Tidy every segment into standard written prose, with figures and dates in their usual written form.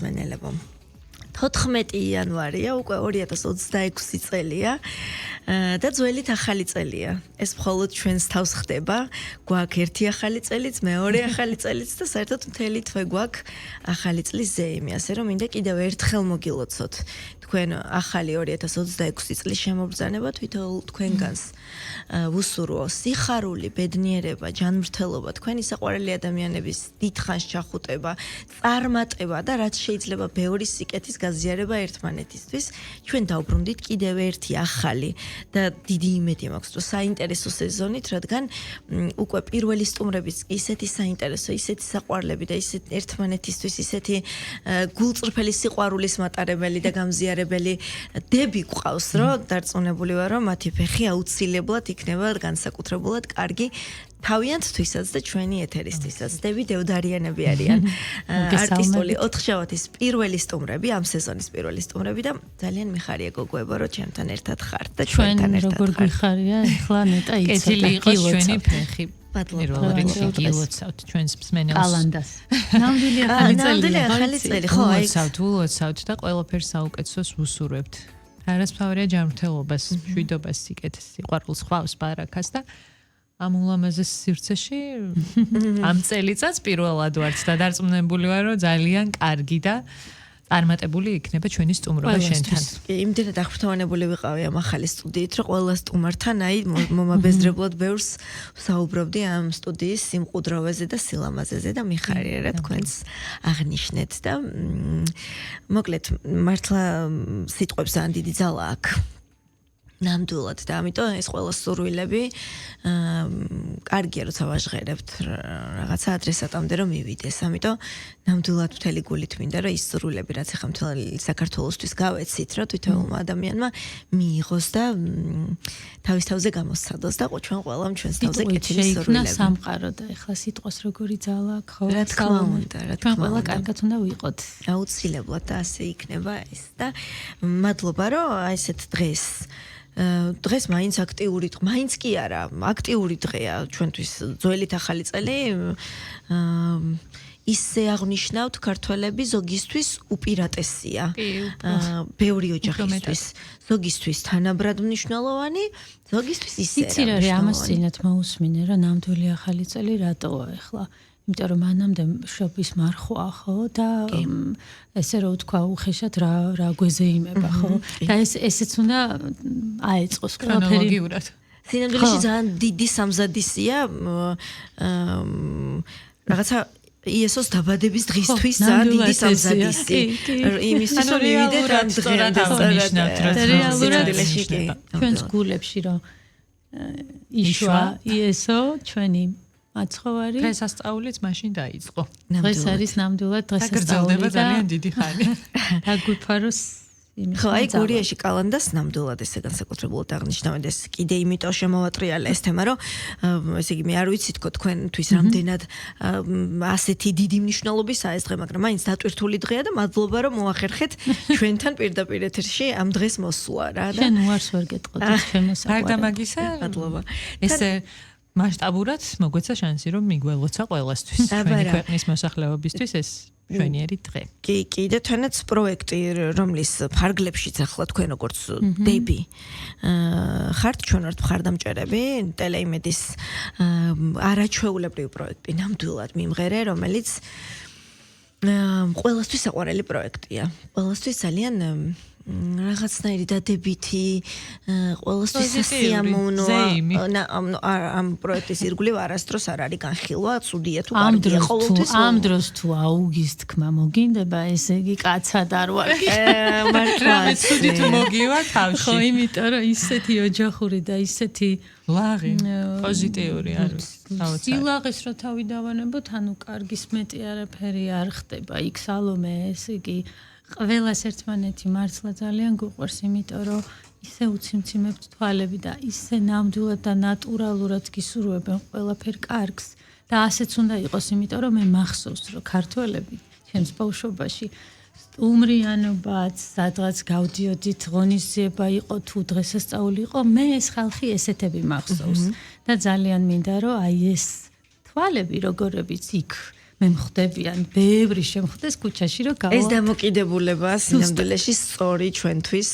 მენელებო 14 იანვარია, უკვე 2026 წელია და ძველით ახალი წელია. ეს მხოლოდ ჩვენს თავს ხდება. გვაქვს ერთი ახალი წელიც, მეორე ახალი წელიც და საერთოდ მთელი თვე გვაქვს ახალი წლის ზეიმი, ასე რომ მინდა კიდევ ერთხელ მოგილოცოთ. თქვენ ახალი 2026 წლის შემობრძანება თვითონ თქვენგანს ვუსურვო სიხარული, ბედნიერება, ჯანმრთელობა, თქვენი საყვარელი ადამიანების დიდხანს ჩახუტება, წარმატება და რაც შეიძლება ბევრი სიკეთის გაზიარება ერთმანეთისთვის. ჩვენ დავბრუნდით კიდევ ერთი ახალი და დიდი იმედი მაქვს, რომ საინტერესო სეზონით, რადგან უკვე პირველი სტუმრებიც ისეთი საინტერესო, ისეთი საყვარლები და ისეთი ერთმანეთისთვის ისეთი გულწრფელი სიყვარულის მატარებელი და გამზიარებელი დები გვყავს, რომ დარწმუნებული ვარ, რომ მათი ფეხი აუცილებლად იქნება განსაკუთრებულად კარგი თავიანთთვისაც და ჩვენი ეთერისთვისაც. დები დევდარიანები არიან არტისტული 4-შაბათის პირველი სტუმრები, ამ სეზონის პირველი სტუმრები და ძალიან მიხარია გოგოებო, რომ ჩემთან ერთად ხართ და ჩვენთან ერთად ხართ. როგორ გიხარია, ახლა ნეტა იცოდა. კეთილი იყოს ჩვენი ფეხი. პირველ რიგში გილოცავთ ჩვენს მსმენელს. კალანდას. ნამდვილი ახალი წელი, ხო, აი. ულოცავთ და ყველაფერს საუკეთესოს ვუსურვებთ. არასფავია ჯანმრთელობას, მშვიდობას, სიკეთეს, სიყვარულს, ხვავს, ბარაკას და ამ ულამაზეს სივრცეში ამ წელიწადს პირველად ვართ და დარწმუნებული ვარ, რომ ძალიან კარგი და წარმატებული იქნება ჩვენი სტუმრობა შენთან. იმდენად აღფრთოვანებული ვიყავი ამ ახალი სტუდიით, რომ ყველა სტუმართან აი მომაბეზრებლად ბევრს ვსაუბრობდი ამ სტუდიის სიმყუდროვეზე და სილამაზეზე და მიხარია რა თქვენს აღნიშნეთ და მოკლედ მართლა სიტყვებს ძალიან დიდი ძალა აქვს. ნამდვილად და ამიტომ ეს ყველა სურვილები კარგია როცა ვაჟღერებთ რაღაცა ადრესატამდე რომ მივიდეს. ამიტომ ნამდვილად მთელი გულით მინდა რომ ის სურვილები რაც ახლა მთელი საქართველოსთვის გავეცით რომ თვითონმა ადამიანმა მიიღოს და თავის თავზე გამოსცადოს და ჩვენ ყველამ ჩვენს თავზე კეთილი სურვილები. სამყარო და ახლა სიტყვას როგორი ძალა აქვს ხო? რა თქმა უნდა, რა თქმა უნდა. ყველა კარგად უნდა ვიყოთ. აუცილებლად და ასე იქნება ეს და მადლობა რომ აი ესეთ დღეს მაინც აქტიური დღე, მაინც კი არა, აქტიური დღეა ჩვენთვის ძველით ახალი წელი. ისე აღნიშნავთ ქართველები ზოგისთვის უპირატესია. ბევრი ოჯახისთვის, ზოგისთვის თანაბრად მნიშვნელოვანი, ზოგისთვის ისე. იცი რა, ამას წინათ მოусმინე რა ნამდვილი ახალი წელი რატოა ახლა? იმიტომ რომ მანამდე შობის მარხვა ხო და ესე რომ თქვა უხეშად რა გვეზეიმება ხო და ესეც უნდა აეწყოს ქრონოლოგიურად. სინამდვილეში ძალიან დიდი სამზადისია რაღაცა იესოს დაბადების დღისთვის ძალიან დიდი სამზადისი. იმისთვის რომ მივიდეთ ამ დღემდე რეალურად ჩვენს გულებში რომ იშვა იესო ჩვენი მაცხოვარი დღესასწაულიც მაშინ დაიწყო. დღეს არის ნამდვილად დღესასწაული და გრძელდება ძალიან დიდი ხანი. დაგვიფაროს იმის ხო, აი გურიაში კალანდას ნამდვილად ესე განსაკუთრებულად აღნიშნავენ ეს კიდე იმიტომ შემოვატრიალე ეს თემა რომ ესე იგი მე არ ვიცი თქო თქვენთვის რამდენად ასეთი დიდი მნიშვნელობისაა ეს დღე, მაგრამ მაინც დატვირთული დღეა და მადლობა რომ მოახერხეთ ჩვენთან პირდაპირ ეთერში ამ დღეს მოსვლა რა და შენ უარს ვერ გეტყოდით ჩემს საყვარელს. გარდა მაგისა, მადლობა. ესე მასშტაბურად მოგვეცა შანსი რომ მიგველოცა ყველასთვის ჩვენი ქვეყნის მოსახლეობისთვის ეს ჩვენიერი დღე. კი, კიდე თანაც პროექტი რომლის ფარგლებშიც ახლა თქვენ როგორც დები ხართ ჩვენ ვართ მხარდამჭერები ტელეიმედის არაჩვეულებრივი პროექტი ნამდვილად მიმღერე რომელიც ყველასთვის საყვარელი პროექტია. ყველასთვის ძალიან რაღაცნაირი დადებითი ყველასთვის სასიამოვნოა ამ პროექტის ირგვლივ არასდროს არ არის განხილვა, ცუდია თუ კარგია ყოველთვის. ამ დროს თუ აუგის თქმა მოგინდება, ესე იგი კაცად არ ვარ. მაგრამ ცუდი თუ მოგივა თავში. ხო, იმიტომ რომ ისეთი ოჯახური და ისეთი ლაღი, პოზიტიური არის. სილაღეს რო თავი დავანებოთ, ანუ კარგის მეტი არაფერი არ ხდება. იქ სალომე, ესე იგი ყველას ერთმანეთი მართლა ძალიან გვყვარს, იმიტომ რომ ისე უციმციმებთ თვალები და ისე ნამდვილად და ნატურალურად გისურვებენ ყველაფერ კარგს და ასეც უნდა იყოს, იმიტომ რომ მე მახსოვს, რომ ქართველები ჩემს ბავშვობაში სტუმრიანობაც, სადღაც გავდიოდით, ღონისძიება იყო თუ დღესასწაული იყო, მე ეს ხალხი ესეთები მახსოვს და ძალიან მინდა რომ აი ეს თვალები როგორებიც იქ მე მხდებიან ბევრი შემხდეს ქუჩაში რომ გავა. ეს დამოკიდებულება სინამდვილეში სწორი ჩვენთვის.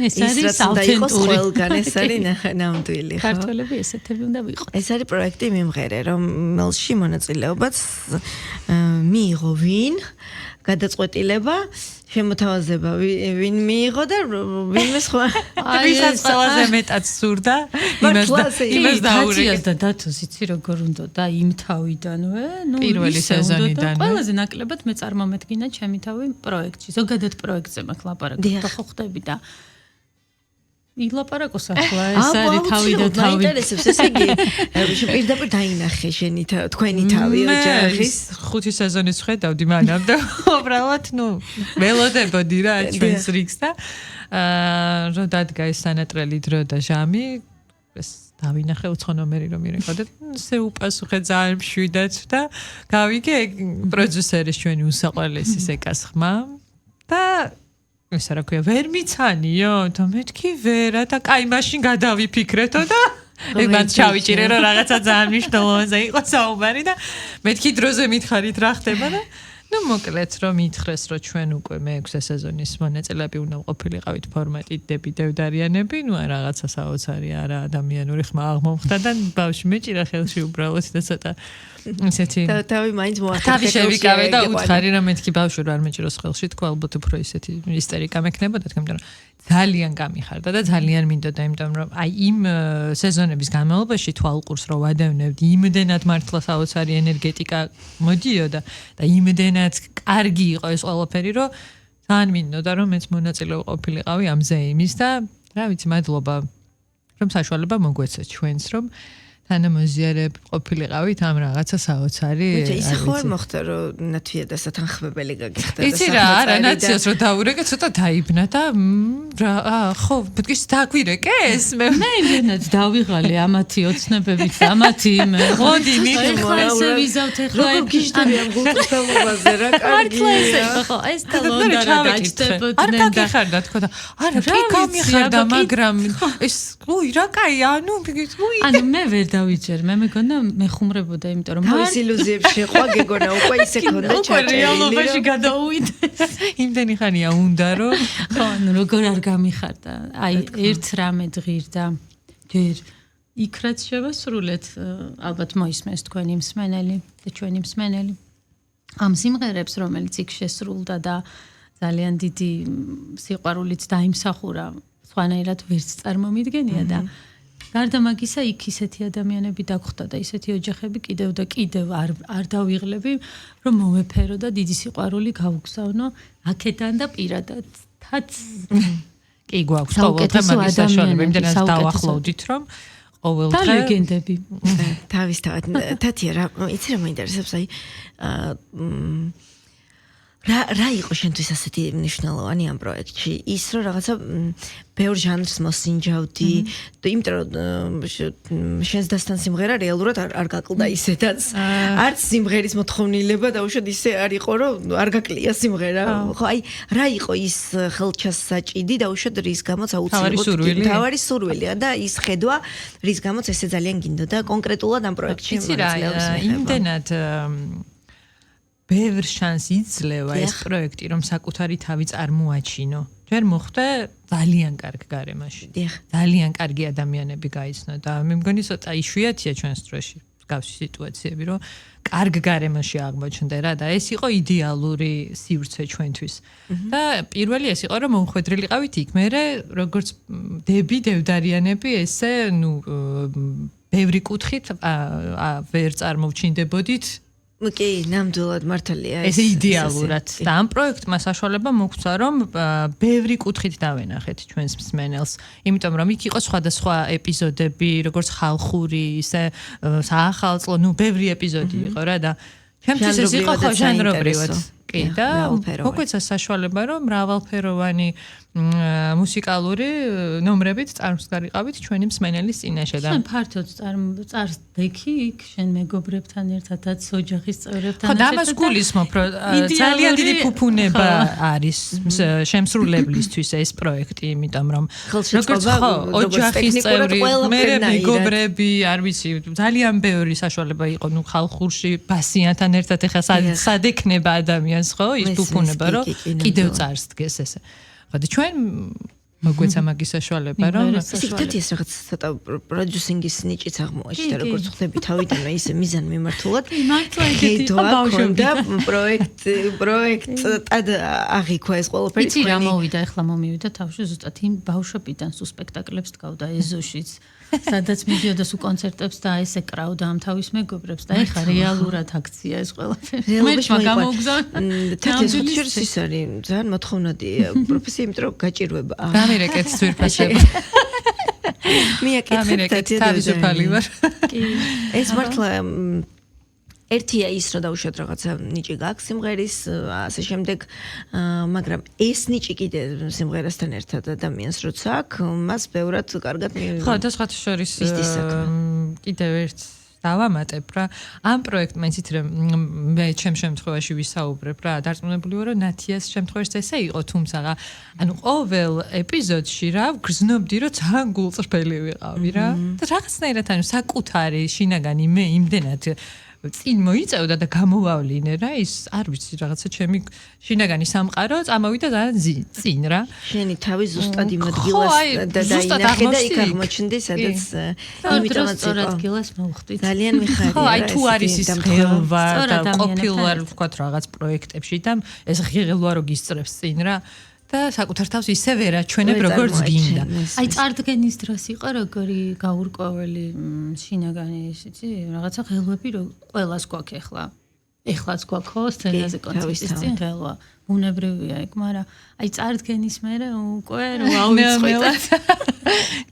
ეს არის ავთენტური. ავთენტური. ეს არის ნამდვილი, ხო? ქართველები ესეთები უნდა ვიყოთ. ეს არის პროექტი მიმღერე, რომელში მონაწილეობაც მიიღო ვინ? გადაწყვეტილება, შემოთავაზება ვინ მიიღო და ვინმე სხვა. ვისაც ყველაზე მეტად სურდა, იმას დაურეკე და დათოს იცი როგორ უნდა და იმ თავიდანვე, პირველი სეზონიდან. ყველაზე ნაკლებად მე წარმომედგინა ჩემი თავი პროექტში. ზოგადად პროექტზე მაქვს ლაპარაკი, ხო ხდები და ილაპარაკოს ახლა ეს არის თავი და თავი. მაინტერესებს ესე იგი, პირდაპირ დაინახე შენი თქვენი თავი ოჯახის 5 სეზონის ხედავდი მანამდე. უბრალოდ, ველოდებოდი რა ჩვენს რიგს და რომ დადგა ეს სანატრელი დრო და ჟამი, ეს დავინახე 9 ნომერი რომ მირეკო და შეუპასუხე ძალიან მშვიდად და გავიგე პროდიუსერის ჩვენი უსაყვარლესი სეკას ხმა და ეს რა ქვია ვერ მიცანიო და მეთქი ვერა და კაი მაშინ გადავიფიქრეთო და მან ჩავიჭირე რომ რაღაცა ძალიან მნიშვნელოვანზე იყო საუბარი და მეთქი დროზე მითხარით რა ხდება და მოკლედ რომ ითხრეს რომ ჩვენ უკვე მე-6 სეზონის მონაწილეები უნდა ყოფილიყავით ფორმატით დები დევდარიანები, რაღაცა საოცარი არა ადამიანური ხმა აღმოხდა და ბავშვი მეჭირა ხელში უბრალოდ და ცოტა ისეთი თავი მაინც მოახერხე. თავი შევიკავე და უთხარი რომ მეთქი ბავშვი რო არ მეჭიროს ხელში, თქვა ალბათ უფრო ისეთი ისტერიკა მექნებოდა, თქო, ძალიან გამიხარდა და ძალიან მინდოდა, იმიტომ რომ აი იმ სეზონების განმავლობაში თვალყურს რო ვადევნებდი, იმდენად მართლა საოცარი ენერგეტიკა მოდიოდა და იმდენად კარგი იყო ეს ყველაფერი, რომ ძალიან მინდოდა რომ მეც მონაწილე ყოფილიყავი ამ ზეიმის და რა ვიცი, მადლობა რომ საშუალება მოგვეცეთ ჩვენს რომ თანამოზიარებ ყოფილიყავით ამ რაღაცა საოცარი. ისე ხო არ მოხდა რომ ნათვია და სათანხმებელი გაგიხდა და იცი რა, არა ნაციას რომ დაურეკე ცოტა დაიბნა და რა ხო, ბუდკის დაგვირეკეს მე იმენად დავიღალე ამათი ოცნებებით, ამათი მოდი ახლა ესე ვიზავთ ახლა როგორ გიჟდები ამ გულწრფელობაზე რა კარგია. ხო, ეს თალონდა რა დაჭდებოდნენ არ გაგიხარდა თქო და არა კი გამიხარდა, მაგრამ ეს უი რა კაია, ანუ მე ვერ დავიჯერ, მე მეგონა მეხუმრებოდა, იმიტომ რომ თავის ილუზიებში შეყვა გეგონა უკვე ისე ქონდა ჩაჭერილი. უკვე რეალობაში გადაუვიდეს. იმდენი ხანია უნდა რომ ხო, ანუ როგორ არ გამიხარდა. აი, ერთ რამე ღირდა. ჯერ იქ რაც შევასრულეთ, ალბათ მოისმენს თქვენი მსმენელი და ჩვენი მსმენელი. ამ სიმღერებს, რომელიც იქ შესრულდა და ძალიან დიდი სიყვარულით დაიმსახურა, სხვანაირად ვერც წარმომიდგენია და გარდა მაგისა იქ ისეთი ადამიანები დაგხვდა და ისეთი ოჯახები კიდევ და კიდევ არ დავიღლები რომ მომეფერო და დიდი სიყვარული გავუგზავნო აქედან და პირადად თაც კი გვაქვს ყოველდღე მაგის საშუალება იმდენად დავახლოვდით რომ ყოველდღე და ლეგენდები თავისთავად თათია რა იცი რა მაინტერესებს აი რა იყო შენთვის ასეთი მნიშვნელოვანი ამ პროექტში? ის რომ რაღაცა ბევრ ჟანრს მოსინჯავდი და იმიტომ რომ შენს დასთან სიმღერა რეალურად არ გაკლდა ისედაც. არც სიმღერის მოთხოვნილება დაუშვათ ისე არ იყო რომ არ გაკლია სიმღერა. ხო აი რა იყო ის ხელჩასაჭიდი დაუშვათ რის გამოც აუცილებლად თავარი სურვილია და ის ხედვა რის გამოც ესე ძალიან გინდოდა კონკრეტულად ამ პროექტში მონაწილეობის მიღება. იმდენად ბევრ შანსს იძლევა ეს პროექტი რომ საკუთარი თავი წარმოაჩინო. ჯერ მოხდა ძალიან კარგ გარემოში. ძალიან კარგი ადამიანები გაიცნო და მე მგონი ცოტა იშვიათია ჩვენს დროში გავსი სიტუაციები რომ კარგ გარემოში აღმოჩნდა რა და ეს იყო იდეალური სივრცე ჩვენთვის. და პირველი ეს იყო რომ მომხვედრილიყავით იქ. მერე როგორც დები დევდარიანები ესე ბევრი კუთხით ვერ წარმოვჩინდებოდით კი, ნამდვილად მართალია ეს იდეალურად და ამ პროექტმა საშუალება მოგვცა რომ ბევრი კუთხით დავენახეთ ჩვენს მსმენელს, იმიტომ რომ იქ იყო სხვადასხვა ეპიზოდები, როგორც ხალხური, ისე საახალწლო, ბევრი ეპიზოდი იყო რა და ჩემთვის ეს იყო ხო ჟანრობრივად. კი და მოგვეცა საშუალება რომ მრავალფეროვანი მუსიკალური ნომრებით წარმოსგარიყავით ჩვენი მსმენელის წინაშე და შენ ფართოდ წარს დექი იქ შენ მეგობრებთან ერთადაც ოჯახის წევრებთან ერთად. ხო, და ამას გულისხმობ, რომ ძალიან დიდი ფუფუნება არის შემსრულებლისთვის ეს პროექტი, იმიტომ რომ როგორც ხო, ოჯახის წევრი, მე მეგობრები, არ ვიცი, ძალიან ბევრი საშუალება იყო, ნუ ხალხურში ბასიანთან ერთად ეხა სად ექნება ადამიანს, ხო, ის ფუფუნება, რომ კიდევ წარს დგეს ესე. ხოდა ჩვენ მოგვეცა მაგის საშუალება რომ ისეთი ეს რაღაც ცოტა პროდიუსინგის ნიჭიც აღმოაჩნდა როგორც ხვდები თავიდანვე ისე მიზან მიმართულად და პროექტად აღიქვა ეს ყველაფერი იცი რა მოვიდა ეხლა მომივიდა თავში ზუსტად იმ ბავშვობიდან სულ სპექტაკლებს დგავდა ეზოშიც სადაც მიდიოდა სულ კონცერტებს და ესე კრავდა ამ თავის მეგობრებს და ეხლა რეალურად აქცია ეს ყველაფერი მე გამოგზავნა თეთრ ის არის ძალიან მოთხოვნადია პროფესია იმიტომ რომ გაჭირვება გამირეკეთ ძვირფასები მიაკეთეთ თავისუფალი ვარ კი ეს მართლა ერთია ის რომ დაუშვათ რაღაცა ნიჭი გაქვს სიმღერის ასე შემდეგ მაგრამ ეს ნიჭი კიდე სიმღერასთან ერთად ადამიანს როცა აქვს მას ბევრად კარგად ხო და სხვა შორის კიდევ ერთ დავამატებ რა ამ პროექტმა იცით რომ მე ჩემ შემთხვევაში ვისაუბრებ რა დარწმუნებული ვარ რომ ნათიას შემთხვევაში ესე იყო თუმცა ანუ ყოველ ეპიზოდში რა გრძნობდი რომ ძალიან გულწრფელი ვიყავი რა და რაღაცნაირად ანუ საკუთარი შინაგანი მე იმდენად წინ მოიწევდა და გამოვავლინე რა ის არ ვიცი რაღაცა ჩემი შინაგანი სამყარო წამოვიდა ძალიან წინ რა შენი თავი ზუსტად იმ ადგილას და დაინახე და იქ აღმოჩნდი სადაც იმიტომაც იყო ადგილას მოვხდი ძალიან მიხარია ხო აი თუ არის ის ღელვა და ყოფილვარ ვთქვათ რაღაც პროექტებში და ეს ღელვა რო გისწრებს წინ რა და საკუთარ თავს ისე ვერ აჩვენებ როგორც გინდა. აი წარდგენის დროს იყო როგორი გაურკვეველი შინაგანი იცი რაღაცა ღელვები რო ყველას გვაქვს ეხლა. ეხლაც გვაქვს ხო სცენაზე კონცერტის წინ ღელვა. ბუნებრივია იქ, მაგრამ აი წარდგენის მერე უკვე რო ავიწყოთ.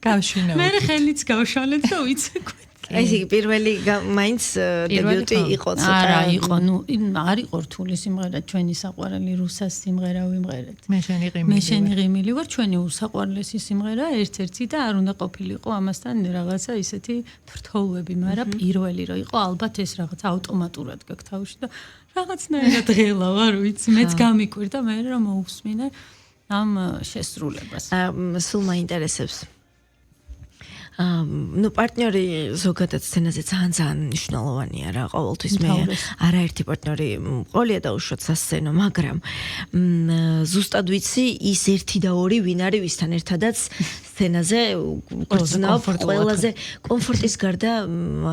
გავშინო. მე ხელიც გავშალეთ და ვიცი ეს იგი პირველი მაინც დებიუტი იყო ცოტა არა იყო ნუ არ იყო რთული სიმღერა ჩვენი საყვარელი რუსას სიმღერა ვიმღერეთ მე შენი ღიმილი ვარ ჩვენი უსაყვარლესი სიმღერა ერთ-ერთი და არ უნდა ყოფილიყო ამასთან რაღაცა ისეთი თრთოლვები მაგრამ პირველი რო იყო ალბათ ეს რაღაცა ავტომატურად გაქვს თავში და რაღაცნაირად ღელა ვარ ვიცი მეც გამიკვირდა მე რომ მოусმინე ამ შესრულებას სულ მაინტერესებს ну პარტნიორი ზოგადად სცენაზე ძალიან მნიშვნელოვანია რა ყოველთვის მე არაერთი პარტნიორი ყოლია დაუშვათ სასცენო მაგრამ ზუსტად ვიცი ის ერთი და ორი ვინ არის ვისთან ერთადაც სცენაზე გრძნობ ყველაზე კომფორტის გარდა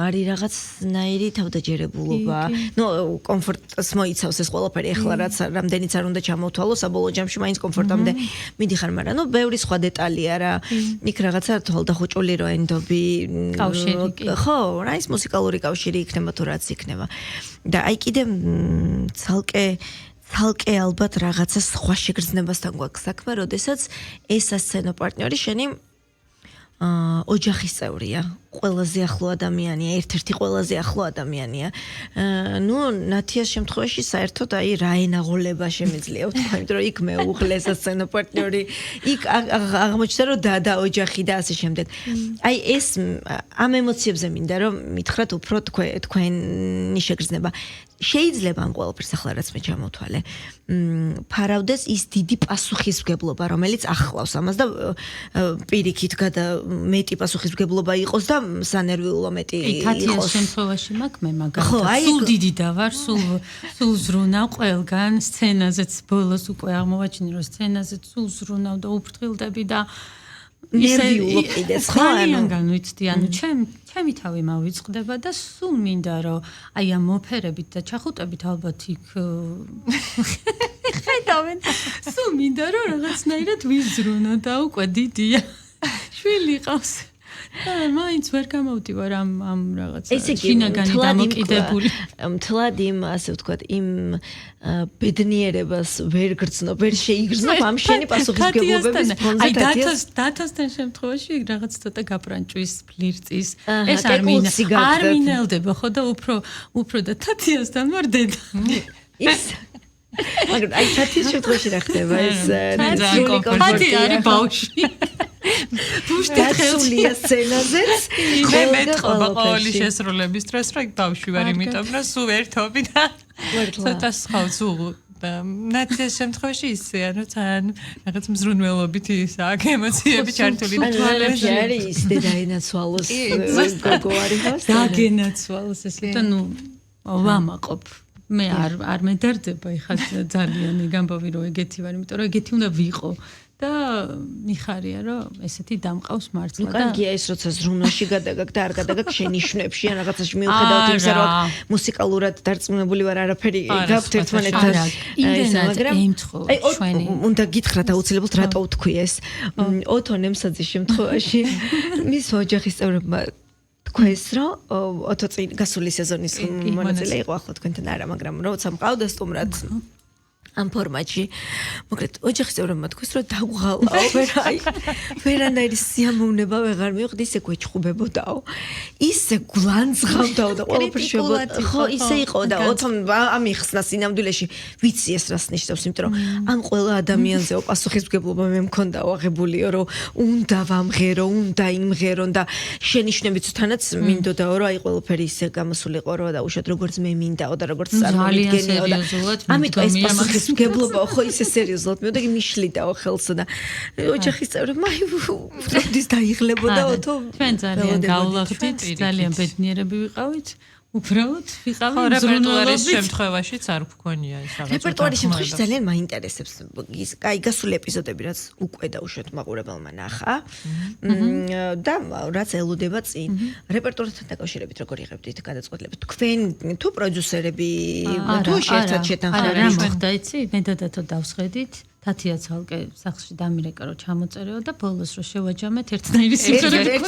არის რაღაცნაირი თავდაჯერებულობა ну კომფორტს მოიცავს ეს ყველაფერი ახლა რაც რამდენიც არ უნდა ჩამოვთვალო საბოლოო ჯამში მაინც კომფორტამდე მიდიხარ მაგრამ ну ბევრი სხვა დეტალია რა იქ რაღაცა თვალდახოჭული რო ენდობი ხო რა ის მუსიკალური კავშირი იქნება თუ რაც იქნება და აი კიდე ცალკე ალბათ რაღაცა სხვა შეგრძნებასთან გვაქვს საქმე როდესაც ეს ასცენო პარტნიორი შენი ოჯახის წევრია ყველაზე ახლო ადამიანია ერთ-ერთი ყველაზე ახლო ადამიანია ну ნათიას შემთხვევაში საერთოდ აი რა ენაღოლება შემიძლია ვთქვა იმიტომ რომ იქ მეუღლეს ასცენო პარტნიორი იქ აღმოჩნდა რომ და ოჯახი და ასე შემდეგ აი ეს ამ ემოციებზე მინდა რომ მითხრათ უფრო თქვენი შეგრძნება შეიძლება ამ ყველაფერს ახლა რაც მე ჩამოვთვალე ფარავდეს ის დიდი პასუხისმგებლობა რომელიც ახლავს ამას და პირიქით გადა მეტი პასუხისმგებლობა იყოს და სანერვიულო მეტი იყოს. თათიას შემთხვევაში მაქვს მე მაგალითად სულ დიდი და ვარ, სულ ზრუნავ ყველგან სცენაზეც ბოლოს უკვე აღმოვაჩინე რომ სცენაზეც სულ ზრუნავ და უფრთხილდები და ნერვიულობ კიდეც ხო ანუ განვიცდი ანუ ჩემი თავი მოვიწყდება და სულ მინდა რომ აი ამ მოფერებით და ჩახუტებით ალბათ იქ ხედავენ სულ მინდა რომ რაღაცნაირად ვიზრუნო და უკვე დიდია შვილი ყავს მაინც ვერ გამოვდივარ ამ რაღაცა შინაგანი დამოკიდებული მთლად იმ ასე ვთქვათ იმ ბედნიერებას ვერ გრძნობ ვერ შეიგრძნობ ამ შენი პასუხისმგებლობების ფონზე დათასთან შემთხვევაში რაღაც ცოტა გაპრანჭვის ფლირტის ეს არ მინელდება ხო და უფრო და თათიასთან ვარ დედა მაგრამ აი თათის შემთხვევაში რა ხდება ეს ძალიან კომფორტი არის ბავშვი. დაცულია სცენაზეც მე მეტყობა ყოველი შესრულების დროს რომ ბავშვი ვარ იმიტომ რომ სულ ერთობი და ცოტა სხვაუცულ ნაციის შემთხვევაში ისე ანუ თან რაღაც მზრუნველობით ის აქ ემოციები ჩართული თვალებში არის დედაინაცვალოს გოგო არის ხო დაგენაცვალოს ესე და ნუ ვამაყობ მე არ მედარდება ეხლა ძალიან გამბავი რომ ეგეთი ვარ იმიტომ რომ ეგეთი უნდა ვიყო და მიხარია რომ ესეთი დამყავს მართლა და კანკია ეს როცა ზრუნვაში გადაგაგ და არ გადაგაგ შენიშვნებში ან რაღაცაში მიუხედავად იმისა რომ მუსიკალურად დარწმუნებული ვარ არაფერი გაქვთ ერთმანეთთან მაგრამ აი უნდა გითხრათ აუცილებლად რატო ვთქვი ეს ოთონ ემსაძის შემთხვევაში მის ოჯახის წევრებმა თქვენს რომ ოთო წინ გასული სეზონის მონაწილე იყო ახლა თქვენთან არა მაგრამ როცა მყავდა სტუმრად ამ ფორმატში მოკლედ ოჯახის წევრებმა თქვეს რომ დავღალავ ვერანაირი სიამოვნება ვეღარ მივხვდი ისე გვეჭხუბებოდაო ისე გლანძღავდაო და ყველაფერი შეგო ხო ისე იყო და ოთომ ამიხსნა სინამდვილეში ვიცი ეს რას ნიშნავს იმიტომ რომ ამ ყველა ადამიანზეო პასუხისმგებლობა მე მქონდაო აღებულიო რომ უნდა ვამღერო უნდა იმღერონ და შენიშვნებით თანაც მინდოდაო რომ აი ყველაფერი ისე გამოსულიყო რომ დაუშვათ როგორც მე მინდაო და როგორც წარმოვიდგენიო და ამიტომ ეს გებლობა ხო ისე სერიოზულად მივდეგი მიშლიდაო ხელსა და ოჯახის წევრებმა უბრალოდ დაიღლებოდა ოთო ჩვენ ძალიან გავლახდით ძალიან ბედნიერები ვიყავით უბრალოდ ვიყავით რეპერტუარის შემთხვევაშიც არ გქონია ეს რაღაც რეპერტუარის შემთხვევაში ძალიან მაინტერესებს ის კაი გასული ეპიზოდები რაც უკვე დაუშვათ მაყურებელმა ნახა და რაც ელოდება წინ რეპერტუართან დაკავშირებით როგორ იღებდით გადაწყვეტილებით თქვენ თუ პროდიუსერები თუ შეერთად შეთანხმებით რა მოხდა იცი მე დადათო დავსხედით თათია ცალკე სახლში დამირეკა რომ ჩამოწერეო და ბოლოს რომ შევაჯამეთ ერთნაირი სიმღერები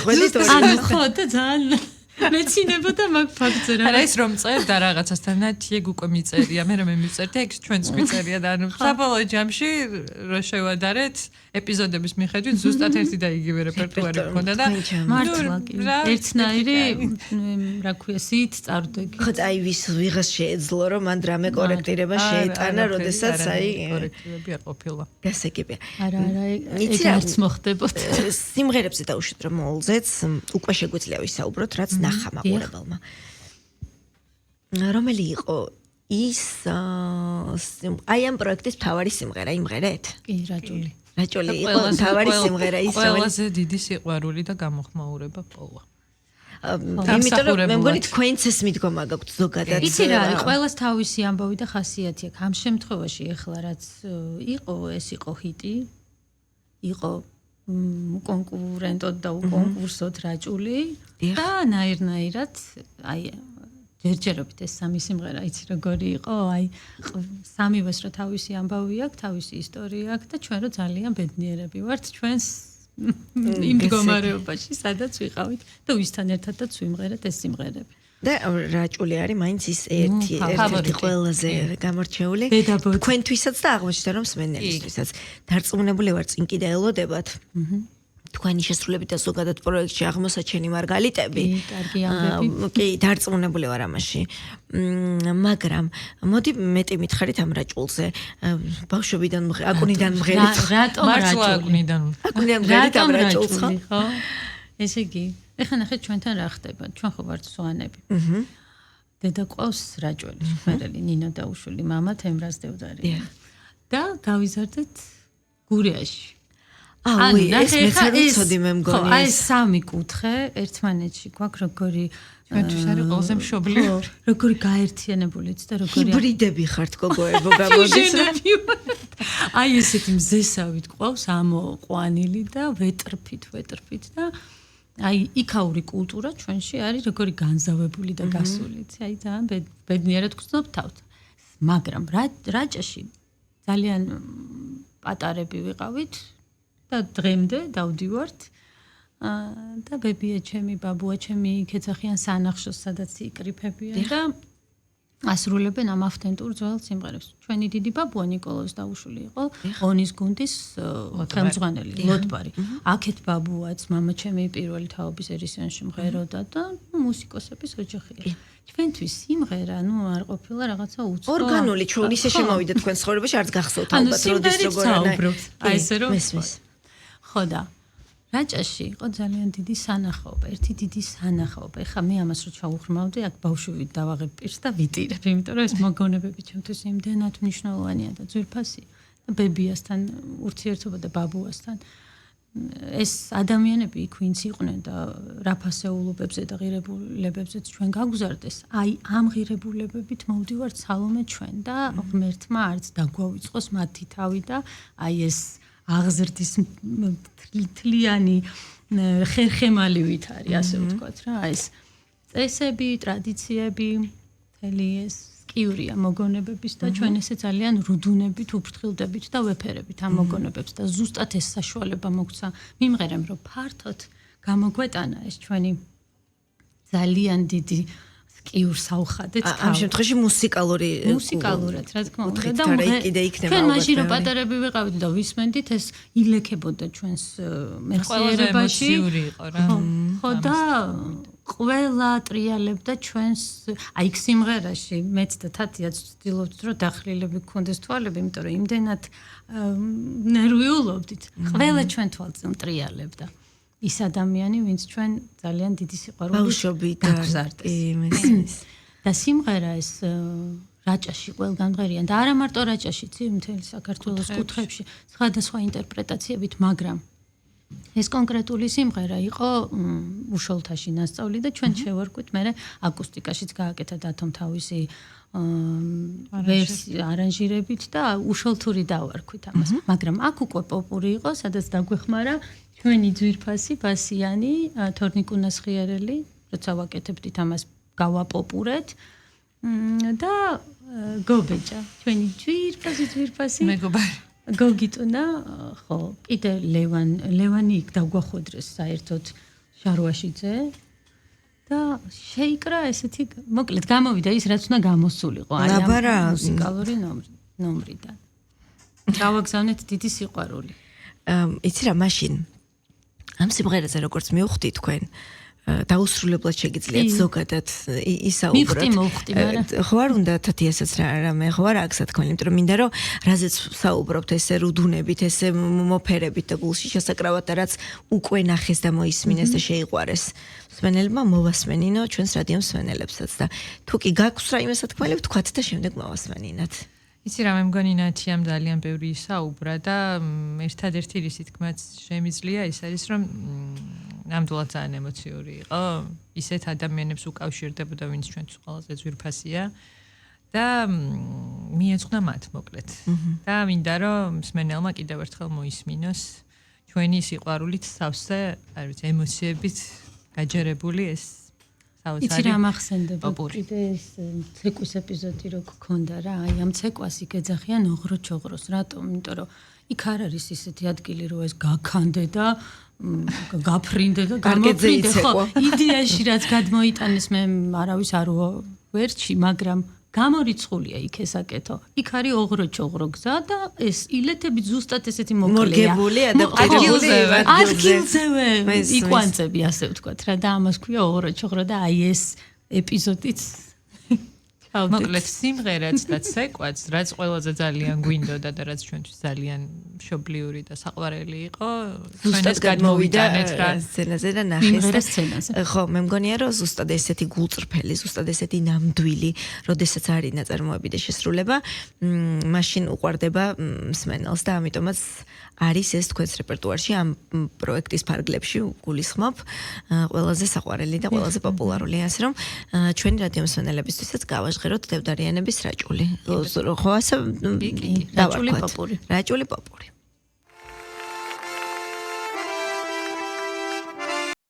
ქონდა ანუ ხო და ძალიან მეცინება და მაგ ფაქტზე რა. არა ის რომ წერდა რაღაცასთან ნათიეგ უკვე მიწერია, მე რომ მიწერდი, ეგ ჩვენც მიწერია და ანუ საბოლოო ჯამში რო შევადარეთ ეპიზოდების მიხედვით ზუსტად ერთი და იგივე რეპერტუარი მქონდა და მართლა კი. ერთნაირი რა ქვია სით წარვდები. ხო აი ვიღას შეეძლო რომ მან დრამე კორექტირება შეეტანა, როდესაც აი კორექტირები არ ყოფილა. გასაგებია. არა ეგ არც მოხდებოდა. სიმღერებზე დაუშვით რომ მოულზეც უკვე შეგვიძლია ვისაუბროთ რაც ნახა მაყურებელმა. რომელი იყო ის აი ამ პროექტის მთავარი სიმღერა იმღერეთ? კი, რაჭული. რაჭული იყო მთავარი სიმღერა ის ყველაზე დიდი სიყვარული და გამოხმაურება პოვა. იმიტომ რომ მე მგონი თქვენც ეს მიდგომა გაქვთ ზოგადად. იცი რა არის, ყველას თავისი ამბავი და ხასიათი აქვს. ამ შემთხვევაში ეხლა რაც იყო, ეს იყო ჰიტი. იყო კონკურენტოდ და კონკურსოდ რაჭული და ნაირ-ნაირად აი ჯერჯერობით ეს სამი სიმღერა იცი როგორი იყო აი სამივეს რა თავისი ამბავი აქვს თავისი ისტორია აქვს და ჩვენ რო ძალიან ბედნიერები ვართ ჩვენს იმ მდგომარეობაში სადაც ვიყავით და ვისთან ერთადაც ვიმღერეთ ეს სიმღერები და რაჭული არის მაინც ის ერთი ყველაზე გამორჩეული თქვენთვისაც და აღმოჩნდა რომ სმენელისთვისაც დარწმუნებული ვარ წინ კიდე ელოდებათ თქვენი შესრულებით და ზოგადად პროექტში აღმოსაჩენი მარგალიტები კარგი ამბები კი დარწმუნებული ვარ ამაში მაგრამ მოდი მეტი მითხარით ამ რაჭულზე ბავშვობიდან აკუნიდან მღერით რატომ რაჭული აკუნიდან მღერით ამ რაჭულს ხო ესე იგი ეხლა ნახეთ ჩვენთან რა ხდება ჩვენ ხო ვართ სვანები დედა ყავს რაჭველი ხმერელი ნინო დაუშვილი მამა თემრაზ დევდარია და გავიზარდეთ გურიაში ანუ ეს მეცადიცოდი მე მგონი აი სამი კუთხე ერთმანეთში გვაქვს როგორი ჩვენთვის არის ყველაზე მშობლიური როგორი გაერთიანებულიც და როგორი ჰიბრიდები ხართ გოგოებო გამოდის აი ესეთი მზესავით ყავს ამოყვანილი და ვეტრფით და აი იქაური კულტურა ჩვენში არის როგორი განზავებული და გასული აი ძალიან ბედნიერად გრძნობ თავს მაგრამ რაჭაში ძალიან პატარები ვიყავით და დღემდე დავდივართ და ბებია ჩემი ბაბუა ჩემი იქეცახიან სანახშოს სადაც იკრიფებიან და ასრულებენ ამ ავთენტურ ძველ სიმღერებს ჩვენი დიდი ბაბუა ნიკოლოზ დაუშვილი იყო ონის გუნდის ხელმძღვანელი ლოტბარი აქეთ ბაბუაც მამა ჩემი პირველი თაობის ერისიანში მღეროდა და მუსიკოსების ოჯახია ჩვენთვის სიმღერა, არ ყოფილა რაღაცა უცხო. ორგანული ჩვენ ისე შემოვიდა თქვენ ცხოვრებაში, არც გახსოვთ ალბათ როდის როგორ აი ესე რომ მესმის. ხო და რაჭაში იყო ძალიან დიდი სანახაობა, ერთი დიდი სანახაობა. ეხლა მე ამას რო ჩაუღრმავდი, აქ ბავშვი დავაღებ პირს და ვიტირებ, იმიტომ რომ ეს მოგონებები ჩემთვის იმდენად მნიშვნელოვანია და ძვირფასია. და ბებიასთან ურთიერთობა და ბაბუასთან ეს ადამიანები იქ ვინც იყვნენ და რა ფასეულობებზე და ღირებულებებზეც ჩვენ გაგვზარდეს, აი ამ ღირებულებებით მოვდივართ სალომე ჩვენ და ღმერთმა არც დაგვაუწყოს მათი თავი და აი ეს აღზრდის თლიანი ხერხემალივით არის ასე ვთქვათ რა ეს წესები, ტრადიციები, მთელი ეს კიურია მოგონებების და ჩვენ ესე ძალიან რუდუნებით უფრთხილდებით და ვეფერებით ამ მოგონებებს და ზუსტად ეს საშუალება მოგცა მიმღერემ რომ ფართოდ გამოგვეტანა ეს ჩვენი ძალიან დიდი კიურ საუხადეთ ამ შემთხვევაში მუსიკალურად რა თქმა უნდა და კიდე იქნება ჩვენ მაშინ რომ პატარები ვიყავით და ვისმენდით ეს ილექებოდა ჩვენს მეხსიერებაში ხო და ყველა ტრიალებდა ჩვენს აი სიმღერაში მეც და თათიაც ვცდილობთ რომ დახლილები გქონდეს თვალები იმიტომ რომ იმდენად ნერვიულობდით ყველა ჩვენ თვალწინ ტრიალებდა ის ადამიანი ვინც ჩვენ ძალიან დიდი სიყვარულით დაგზარდეს და სიმღერა ეს რაჭაში ყველგან მღერიან და არა მარტო რაჭაში მთელი საქართველოს კუთხეებში სხვადასხვა ინტერპრეტაციებით მაგრამ ეს კონკრეტული სიმღერა იყო უშოლთაში ნასწავლი და ჩვენ შევარკვით მე აკუსტიკაშიც გააკეთა დათომ თავისი ვერსია არანჟირებით და უშოლთური დავარქვით ამას მაგრამ აქ უკვე პოპური იყო სადაც დაგვეხმარა ჩვენი ძვირფასი ბასიანი თორნიკუნას ხიარელი როცა ვაკეთებდით ამას გავაპოპურეთ და გობეჭა ჩვენი ძვირფასი მეგობარი გოგიტუნა ხო კიდე ლევანი იქ დაგვახვედრეს საერთოდ შარვაშიძე და შეიკრა ესეთი მოკლედ გამოვიდა ის რაც უნდა გამოსულიყო აი ამ მუსიკალური ნომრიდან დავაგზავნეთ დიდი სიყვარული იცი რა მაშინ ამ სიმღერაზე როგორც მივხვდი თქვენ დაუსრულებლად შეგიძლიათ ზოგადად ისაუბროთ. ხო არ უნდა თათიასაც რამე ხო არ აქვს თქვენ, იმიტომ რომ მინდა რომ რაზეც საუბრობთ ესე რუდუნებით, ესე მოფერებით და გულში შესაკრავად და რაც უკვე ნახეს და მოისმინეს და შეიყვარეს. მსმენელებმა მოვასმენინო ჩვენს რადიო მსმენელებსაც და თუ კი გაქვს რაიმე სათქმელი ვთქვათ და შემდეგ მოვასმენინათ. იცი რა მე მგონი ნათიამ ძალიან ბევრი ისაუბრა და ერთადერთი რისი თქმაც შემიძლია ის არის რომ ნამდვილად ძალიან ემოციური იყო ისეთ ადამიანებს უკავშირდებოდა ვინც ჩვენთვის ყველაზე ძვირფასია და მიეძღვნა მათ მოკლედ და მინდა რომ მსმენელმა კიდევ ერთხელ მოისმინოს ჩვენი სიყვარულით სავსე არ ვიცი ემოციებით გაჯერებული ეს იცი რა მახსენდება კიდე ეს ცეკვის ეპიზოდი რო გქონდა რა აი ამ ცეკვას იგეძახიან ოღროჩოღროს რატომ იმიტომ რომ იქ არ არის ისეთი ადგილი რომ ეს გაქანდე და გაფრინდე და გამოფრინდე ხო იდეაში რაც გადმოიტანეს მე არავის არ ვერჩი მაგრამ გამორიცხულია იქ ესაკეთო იქ არის ოღროჩოღრო გზა და ეს ილეთები ზუსტად ესეთი მოკლეა ადგილზევე იკვანწები ასე ვთქვათ რა და ამას ქვია ოღროჩოღრო და აი ეს ეპიზოდიც მოკლედ სიმღერაც და ცეკვაც რაც ყველაზე ძალიან გვინდოდა და რაც ჩვენთვის ძალიან მშობლიური და საყვარელი იყო ზუსტად გადმოვიდანეთ რა სცენაზე და ნახეს ხო მე მგონია რომ ზუსტად ესეთი გულწრფელი ზუსტად ესეთი ნამდვილი როდესაც არის ნაწარმოები და შესრულება მაშინ უყვარდება მსმენელს და ამიტომაც არის ეს თქვენს რეპერტუარში ამ პროექტის ფარგლებში გულისხმობ ყველაზე საყვარელი და ყველაზე პოპულარული ასე რომ ჩვენი რადიო მსმენელებისთვისაც გავაჟღეროთ დევდარიანების რაჭული ხო ასე რაჭული პოპური